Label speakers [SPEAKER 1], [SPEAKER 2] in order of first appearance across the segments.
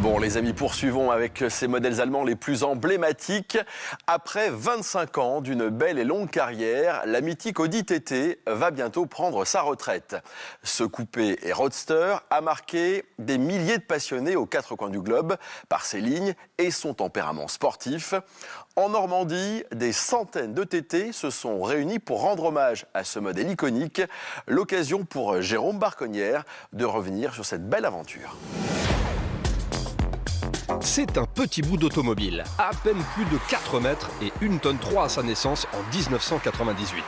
[SPEAKER 1] Bon les amis, poursuivons avec ces modèles allemands les plus emblématiques. Après 25 ans d'une belle et longue carrière, la mythique Audi TT va bientôt prendre sa retraite. Ce coupé et roadster a marqué des milliers de passionnés aux quatre coins du globe par ses lignes et son tempérament sportif. En Normandie, des centaines de TT se sont réunis pour rendre hommage à ce modèle iconique. L'occasion pour Jérôme Barconnière de revenir sur cette belle aventure.
[SPEAKER 2] C'est un petit bout d'automobile, à peine plus de 4 mètres et 1,3 tonne à sa naissance en 1998.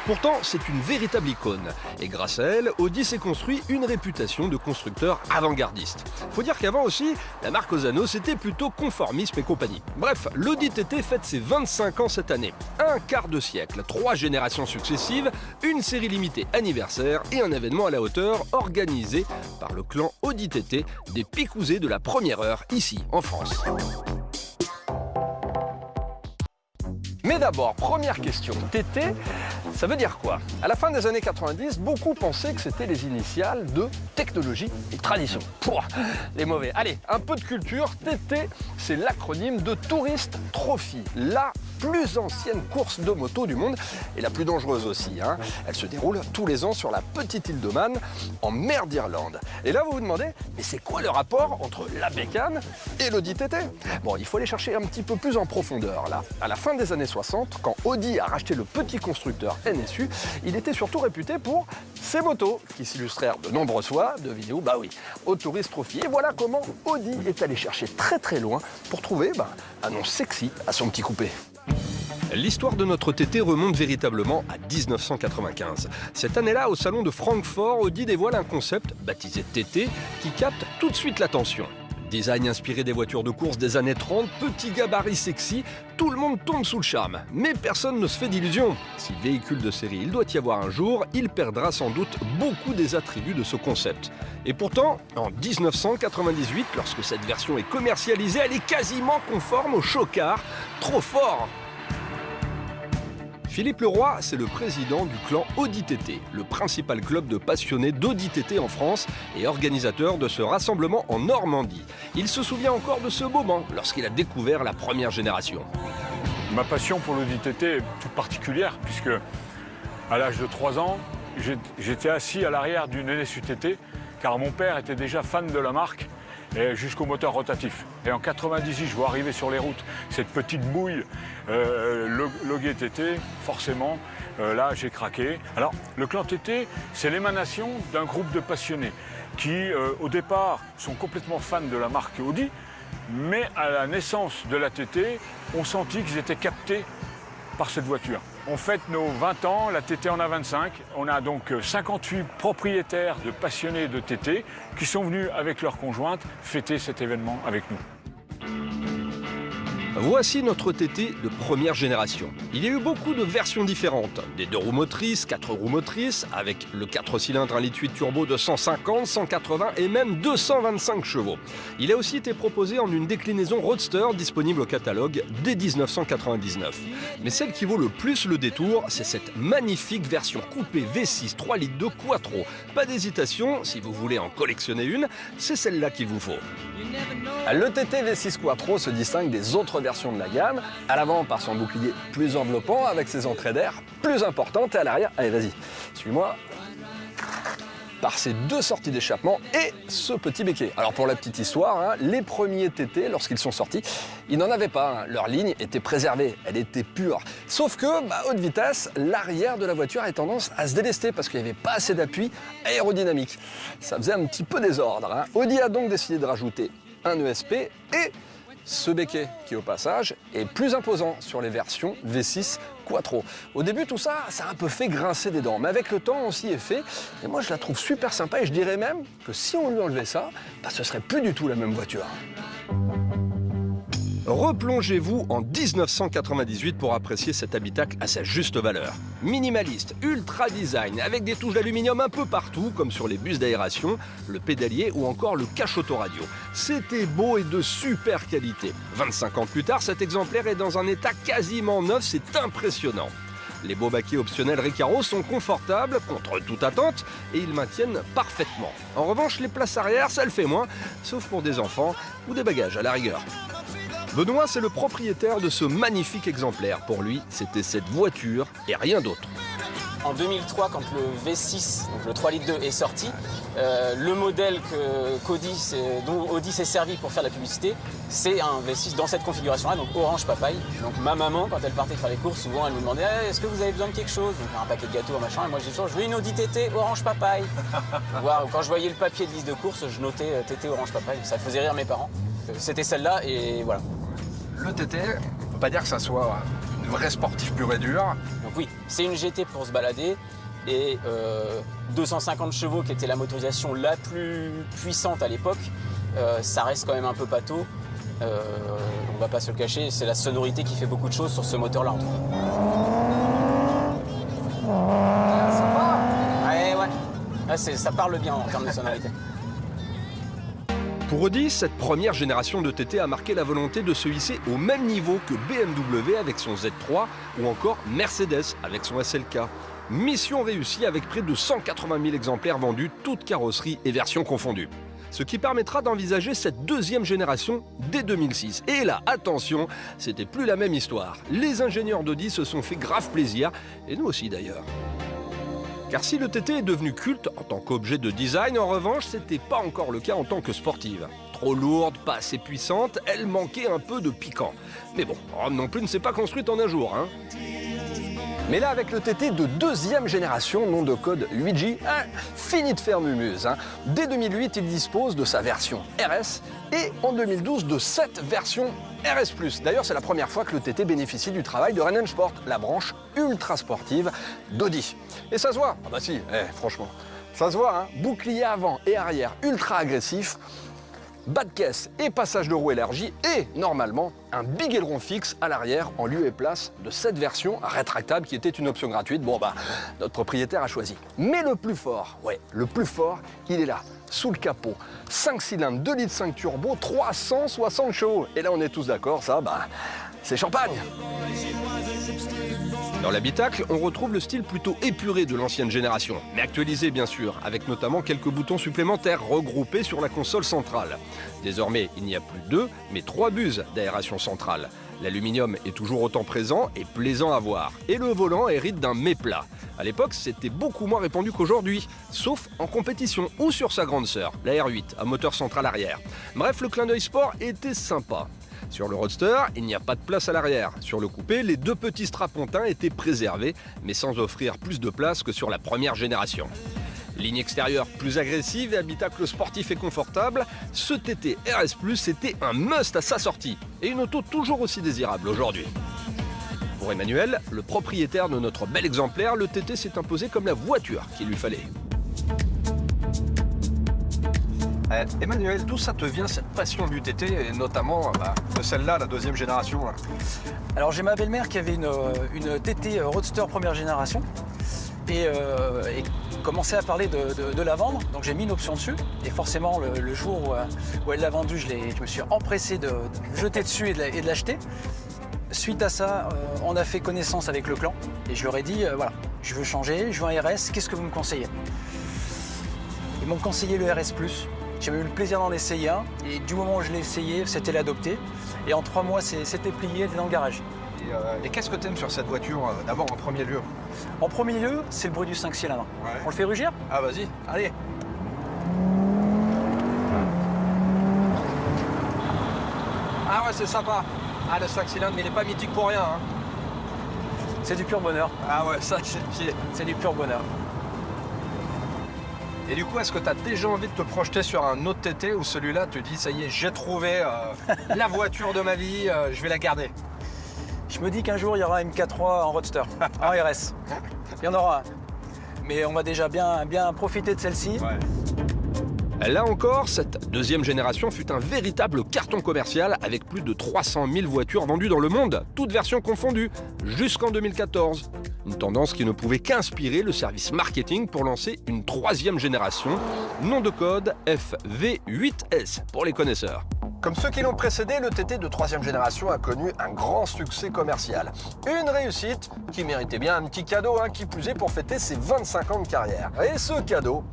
[SPEAKER 2] Pourtant, c'est une véritable icône. Et grâce à elle, Audi s'est construit une réputation de constructeur avant-gardiste. Faut dire qu'avant aussi, la marque Ozzano, c'était plutôt conformisme et compagnie. Bref, l'Audi TT fête ses 25 ans cette année. Un quart de siècle, 3 générations successives, une série limitée anniversaire et un événement à la hauteur organisé par le clan Audi TT des Picouzés de la première heure ici en France. Mais d'abord, première question, TT, ça veut dire quoi? À la fin des années 90, beaucoup pensaient que c'était les initiales de technologie et tradition. Pouah, les mauvais. Allez, un peu de culture. TT, c'est l'acronyme de Tourist Trophy, la plus ancienne course de moto du monde et la plus dangereuse aussi. Elle se déroule tous les ans sur la petite île d'Oman, en mer d'Irlande. Et là, vous vous demandez, mais c'est quoi le rapport entre la bécane et l'Audi TT? Bon, il faut aller chercher un petit peu plus en profondeur, là. À la fin des années 60, quand Audi a racheté le petit constructeur NSU, il était surtout réputé pour ses motos, qui s'illustrèrent de nombreuses fois, de vidéos, bah oui, au Tourist Trophy. Et voilà comment Audi est allé chercher très très loin pour trouver un nom sexy à son petit coupé. L'histoire de notre TT remonte véritablement à 1995. Cette année-là, au salon de Francfort, Audi dévoile un concept baptisé TT qui capte tout de suite l'attention. Design inspiré des voitures de course des années 30, petit gabarit sexy, tout le monde tombe sous le charme. Mais personne ne se fait d'illusions. Si véhicule de série il doit y avoir un jour, il perdra sans doute beaucoup des attributs de ce concept. Et pourtant, en 1998, lorsque cette version est commercialisée, elle est quasiment conforme au Chocard. Trop fort! Philippe Leroy, c'est le président du clan Audi TT, le principal club de passionnés d'Audi TT en France et organisateur de ce rassemblement en Normandie. Il se souvient encore de ce moment lorsqu'il a découvert la première génération.
[SPEAKER 3] Ma passion pour l'Audi TT est toute particulière puisque à l'âge de 3 ans, j'étais assis à l'arrière d'une NSU TT car mon père était déjà fan de la marque jusqu'au moteur rotatif. Et en 98, je vois arriver sur les routes cette petite bouille loguée TT, forcément, là j'ai craqué. Alors, le clan TT, c'est l'émanation d'un groupe de passionnés qui, au départ, sont complètement fans de la marque Audi, mais à la naissance de la TT, ont senti qu'ils étaient captés par cette voiture. On fête nos 20 ans, la TT en a 25. On a donc 58 propriétaires de passionnés de TT qui sont venus avec leurs conjointes fêter cet événement avec nous.
[SPEAKER 2] Voici notre TT de première génération. Il y a eu beaucoup de versions différentes. Des 2 roues motrices, 4 roues motrices, avec le 4 cylindres 1,8 litre turbo de 150, 180 et même 225 chevaux. Il a aussi été proposé en une déclinaison roadster disponible au catalogue dès 1999. Mais celle qui vaut le plus le détour, c'est cette magnifique version coupée V6 3 litres de Quattro. Pas d'hésitation, si vous voulez en collectionner une, c'est celle-là qu'il vous faut. Le TT V6 Quattro se distingue des autres versions de la gamme, à l'avant par son bouclier plus enveloppant avec ses entrées d'air plus importantes et à l'arrière, allez vas-y, suis-moi, par ses 2 sorties d'échappement et ce petit béquet. Alors pour la petite histoire, les premiers TT, lorsqu'ils sont sortis, ils n'en avaient pas, leur ligne était préservée, elle était pure. Sauf que, haute vitesse, l'arrière de la voiture a tendance à se délester parce qu'il n'y avait pas assez d'appui aérodynamique. Ça faisait un petit peu désordre. Audi a donc décidé de rajouter un ESP et ce béquet qui, au passage, est plus imposant sur les versions V6 Quattro. Au début, tout ça, ça a un peu fait grincer des dents, mais avec le temps, on s'y est fait. Et moi, je la trouve super sympa et je dirais même que si on lui enlevait ça, ce serait plus du tout la même voiture. Replongez-vous en 1998 pour apprécier cet habitacle à sa juste valeur. Minimaliste, ultra design, avec des touches d'aluminium un peu partout, comme sur les bus d'aération, le pédalier ou encore le cache autoradio. C'était beau et de super qualité. 25 ans plus tard, cet exemplaire est dans un état quasiment neuf, c'est impressionnant. Les beaux baquets optionnels Recaro sont confortables contre toute attente et ils maintiennent parfaitement. En revanche, les places arrière, ça le fait moins, sauf pour des enfants ou des bagages à la rigueur. Benoît, c'est le propriétaire de ce magnifique exemplaire. Pour lui, c'était cette voiture et rien d'autre.
[SPEAKER 4] En 2003, quand le V6, donc le 3 litres 2, est sorti, le modèle dont Audi s'est servi pour faire la publicité, c'est un V6 dans cette configuration-là, donc orange papaye. Donc ma maman, quand elle partait faire les courses, souvent elle me demandait est-ce que vous avez besoin de quelque chose? Donc un paquet de gâteaux, un machin, et moi je dis toujours je veux une Audi TT orange papaye. Quand je voyais le papier de liste de courses, je notais TT orange papaye, ça faisait rire mes parents. C'était celle-là et voilà.
[SPEAKER 2] Le TT, on ne peut pas dire que ça soit une vraie sportive pure et dure.
[SPEAKER 4] Donc oui, c'est une GT pour se balader et 250 chevaux qui était la motorisation la plus puissante à l'époque, ça reste quand même un peu pâteau. On va pas se le cacher, c'est la sonorité qui fait beaucoup de choses sur ce moteur-là en tout cas. Ouais, ça parle bien en termes de sonorité.
[SPEAKER 2] Pour Audi, cette première génération de TT a marqué la volonté de se hisser au même niveau que BMW avec son Z3 ou encore Mercedes avec son SLK. Mission réussie avec près de 180 000 exemplaires vendus, toutes carrosseries et versions confondues. Ce qui permettra d'envisager cette deuxième génération dès 2006. Et là, attention, c'était plus la même histoire. Les ingénieurs d'Audi se sont fait grave plaisir, et nous aussi d'ailleurs. Car si le TT est devenu culte en tant qu'objet de design, en revanche, c'était pas encore le cas en tant que sportive. Trop lourde, pas assez puissante, elle manquait un peu de piquant. Mais bon, Rome non plus ne s'est pas construite en un jour, hein. Mais là, avec le TT de deuxième génération, nom de code Luigi, fini de faire mumuse, hein. Dès 2008, il dispose de sa version RS et en 2012 de cette version RS+. D'ailleurs, c'est la première fois que le TT bénéficie du travail de Rennensport, la branche ultra sportive d'Audi. Et ça se voit. Ah bah si, franchement, ça se voit, hein. Bouclier avant et arrière ultra agressif, bas de caisse et passage de roue élargi et, normalement, un big aileron fixe à l'arrière en lieu et place de cette version rétractable qui était une option gratuite. Bon bah, notre propriétaire a choisi. Mais le plus fort, le plus fort, il est là, sous le capot. 5 cylindres, 2,5 litres turbo, 360 chevaux. Et là, on est tous d'accord, ça, bah, c'est champagne. Dans l'habitacle, on retrouve le style plutôt épuré de l'ancienne génération, mais actualisé bien sûr, avec notamment quelques boutons supplémentaires regroupés sur la console centrale. Désormais, il n'y a plus 2, mais 3 buses d'aération centrale. L'aluminium est toujours autant présent et plaisant à voir. Et le volant hérite d'un méplat. À l'époque, c'était beaucoup moins répandu qu'aujourd'hui, sauf en compétition ou sur sa grande sœur, la R8, à moteur central arrière. Bref, le clin d'œil sport était sympa. Sur le Roadster, il n'y a pas de place à l'arrière. Sur le coupé, les 2 petits strapontins étaient préservés, mais sans offrir plus de place que sur la première génération. Ligne extérieure plus agressive et habitacle sportif et confortable, ce TT RS+, était un must à sa sortie. Et une auto toujours aussi désirable aujourd'hui. Pour Emmanuel, le propriétaire de notre bel exemplaire, le TT s'est imposé comme la voiture qu'il lui fallait. Emmanuel, d'où ça te vient cette passion du TT et notamment de celle-là, la deuxième génération là?
[SPEAKER 5] Alors j'ai ma belle-mère qui avait une TT Roadster première génération et commençait à parler de la vendre, donc j'ai mis une option dessus et forcément le jour où elle l'a vendue, je me suis empressé de jeter dessus et de l'acheter. Suite à ça, on a fait connaissance avec le clan et je leur ai dit voilà, je veux changer, je veux un RS, qu'est-ce que vous me conseillez? Ils m'ont conseillé le RS+. J'ai eu le plaisir d'en essayer un et du moment où je l'ai essayé, c'était l'adopter. Et en 3 mois, c'était plié, elle était dans le garage.
[SPEAKER 2] Et qu'est-ce que tu aimes sur cette voiture d'abord en premier lieu?
[SPEAKER 5] En premier lieu, c'est le bruit du 5 cylindres. Ouais. On le fait rugir?
[SPEAKER 2] Ah vas-y, allez. Ah ouais, c'est sympa. Ah, le 5 cylindres, mais il n'est pas mythique pour rien, hein.
[SPEAKER 5] C'est du pur bonheur.
[SPEAKER 2] Ah ouais, ça
[SPEAKER 5] c'est du pur bonheur.
[SPEAKER 2] Et du coup, est-ce que tu as déjà envie de te projeter sur un autre TT ou celui-là, tu te dis, ça y est, j'ai trouvé la voiture de ma vie, je vais la garder?
[SPEAKER 5] Je me dis qu'un jour, il y aura un MK3 en Roadster, en RS. Il y en aura un. Mais on va déjà bien profiter de celle-ci.
[SPEAKER 2] Ouais. Là encore, cette deuxième génération fut un véritable carton commercial avec plus de 300 000 voitures vendues dans le monde, toutes versions confondues, jusqu'en 2014. Une tendance qui ne pouvait qu'inspirer le service marketing pour lancer une 3e génération, nom de code FV8S pour les connaisseurs. Comme ceux qui l'ont précédé, le TT de 3e génération a connu un grand succès commercial. Une réussite qui méritait bien un petit cadeau, qui plus est pour fêter ses 25 ans de carrière. Et ce cadeau,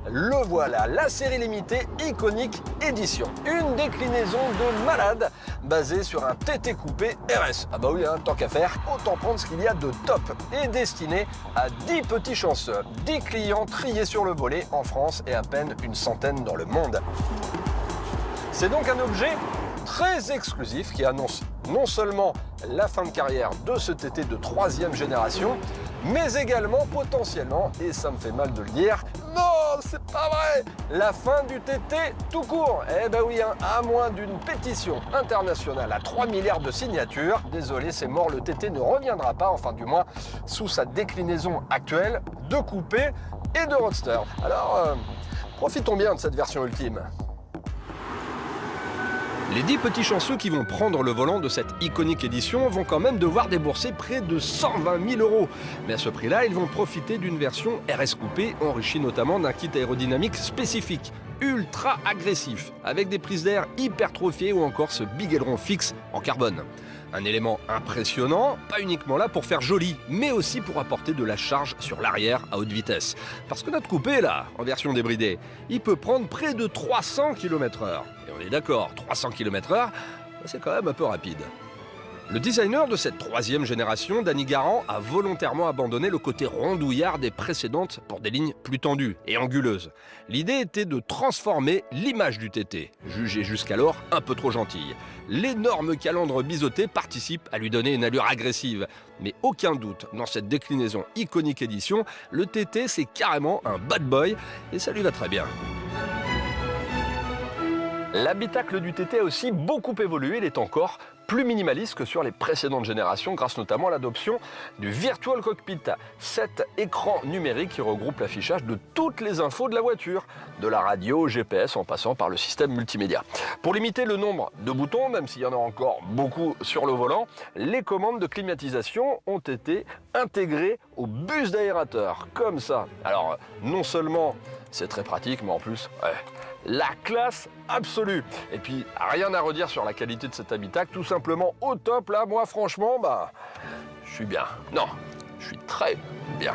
[SPEAKER 2] le voilà, la série limitée Iconic Edition. Une déclinaison de malade basée sur un TT coupé RS. Ah bah oui, tant qu'à faire, autant prendre ce qu'il y a de top et destiné à 10 petits chanceux. 10 clients triés sur le volet en France et à peine une centaine dans le monde. C'est donc un objet très exclusif qui annonce non seulement la fin de carrière de ce TT de 3e génération, mais également potentiellement, et ça me fait mal de le dire, non, c'est pas vrai, la fin du TT tout court. Eh ben oui, à moins d'une pétition internationale à 3 milliards de signatures, désolé, c'est mort, le TT ne reviendra pas, enfin du moins sous sa déclinaison actuelle de coupé et de roadster. Alors, profitons bien de cette version ultime. Les 10 petits chanceux qui vont prendre le volant de cette Iconic Edition vont quand même devoir débourser près de 120 000 €. Mais à ce prix-là, ils vont profiter d'une version RS coupée, enrichie notamment d'un kit aérodynamique spécifique, ultra agressif, avec des prises d'air hypertrophiées ou encore ce big aileron fixe en carbone. Un élément impressionnant, pas uniquement là pour faire joli, mais aussi pour apporter de la charge sur l'arrière à haute vitesse. Parce que notre coupé, là, en version débridée, il peut prendre près de 300 km/h. Et on est d'accord, 300 km/h, c'est quand même un peu rapide. Le designer de cette 3e génération, Danny Garant, a volontairement abandonné le côté rondouillard des précédentes pour des lignes plus tendues et anguleuses. L'idée était de transformer l'image du TT, jugée jusqu'alors un peu trop gentille. L'énorme calandre biseauté participe à lui donner une allure agressive. Mais aucun doute, dans cette déclinaison Iconic Edition, le TT c'est carrément un bad boy et ça lui va très bien. L'habitacle du TT a aussi beaucoup évolué, il est encore plus minimaliste que sur les précédentes générations grâce notamment à l'adoption du Virtual Cockpit, cet écran numérique qui regroupe l'affichage de toutes les infos de la voiture, de la radio au GPS en passant par le système multimédia. Pour limiter le nombre de boutons, même s'il y en a encore beaucoup sur le volant, les commandes de climatisation ont été intégrées au bus d'aérateur, comme ça. Alors non seulement c'est très pratique, mais en plus, la classe absolue. Et puis, rien à redire sur la qualité de cet habitacle, tout simplement au top. Là, moi, franchement, je suis bien. Non, je suis très bien.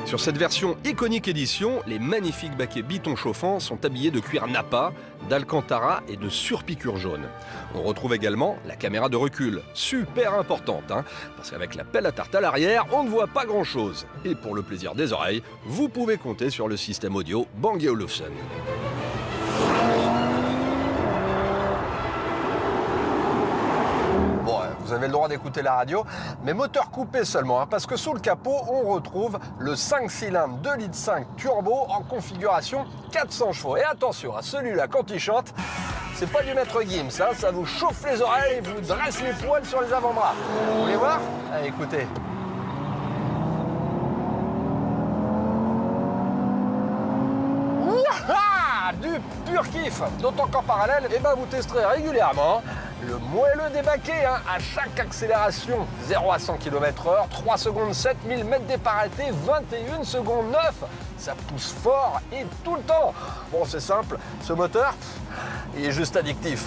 [SPEAKER 2] Sur cette version Iconic Edition, les magnifiques baquets Biton chauffants sont habillés de cuir Nappa, d'Alcantara et de surpiqûre jaune. On retrouve également la caméra de recul, super importante, parce qu'avec la pelle à tarte à l'arrière, on ne voit pas grand-chose. Et pour le plaisir des oreilles, vous pouvez compter sur le système audio Bang & Olufsen. Vous avez le droit d'écouter la radio, mais moteur coupé seulement, parce que sous le capot, on retrouve le 5 cylindres 2,5 litres turbo en configuration 400 chevaux. Et attention, celui-là, quand il chante, c'est pas du maître Gims, ça vous chauffe les oreilles, vous dresse les poils sur les avant-bras. Vous voulez voir? Allez, écoutez. Du pur kiff, d'autant qu'en parallèle, vous testerez régulièrement le moelleux des baquets à chaque accélération. 0 à 100 km/h, 3 secondes 7, 1000 mètres départ arrêté, 21 secondes 9. Ça pousse fort et tout le temps. Bon, c'est simple, ce moteur, il est juste addictif.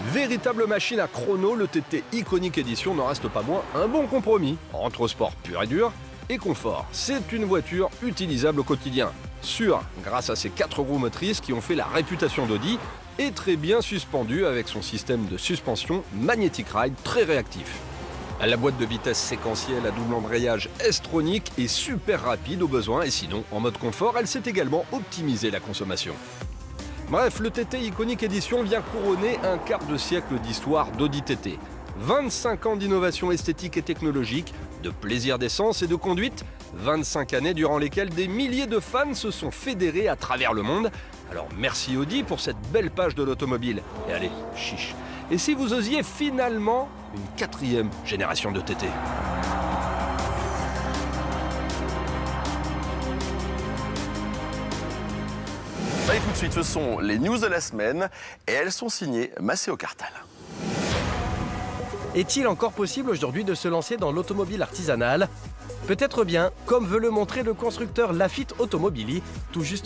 [SPEAKER 2] Véritable machine à chrono, le TT Iconic Edition n'en reste pas moins un bon compromis entre sport pur et dur et confort. C'est une voiture utilisable au quotidien, sûre grâce à ses 4 roues motrices qui ont fait la réputation d'Audi et très bien suspendue avec son système de suspension Magnetic Ride très réactif. La boîte de vitesse séquentielle à double embrayage S-tronique est super rapide au besoin et sinon, en mode confort, elle sait également optimiser la consommation. Bref, le TT Iconic Edition vient couronner un quart de siècle d'histoire d'Audi TT. 25 ans d'innovation esthétique et technologique, de plaisir d'essence et de conduite, 25 années durant lesquelles des milliers de fans se sont fédérés à travers le monde. Alors merci Audi pour cette belle page de l'automobile. Et allez, chiche. Et si vous osiez finalement une 4e génération de TT?
[SPEAKER 1] Et tout de suite, ce sont les news de la semaine et elles sont signées Maceo Cartal.
[SPEAKER 6] Est-il encore possible aujourd'hui de se lancer dans l'automobile artisanale? Peut-être bien, comme veut le montrer le constructeur Lafitte Automobili, tout juste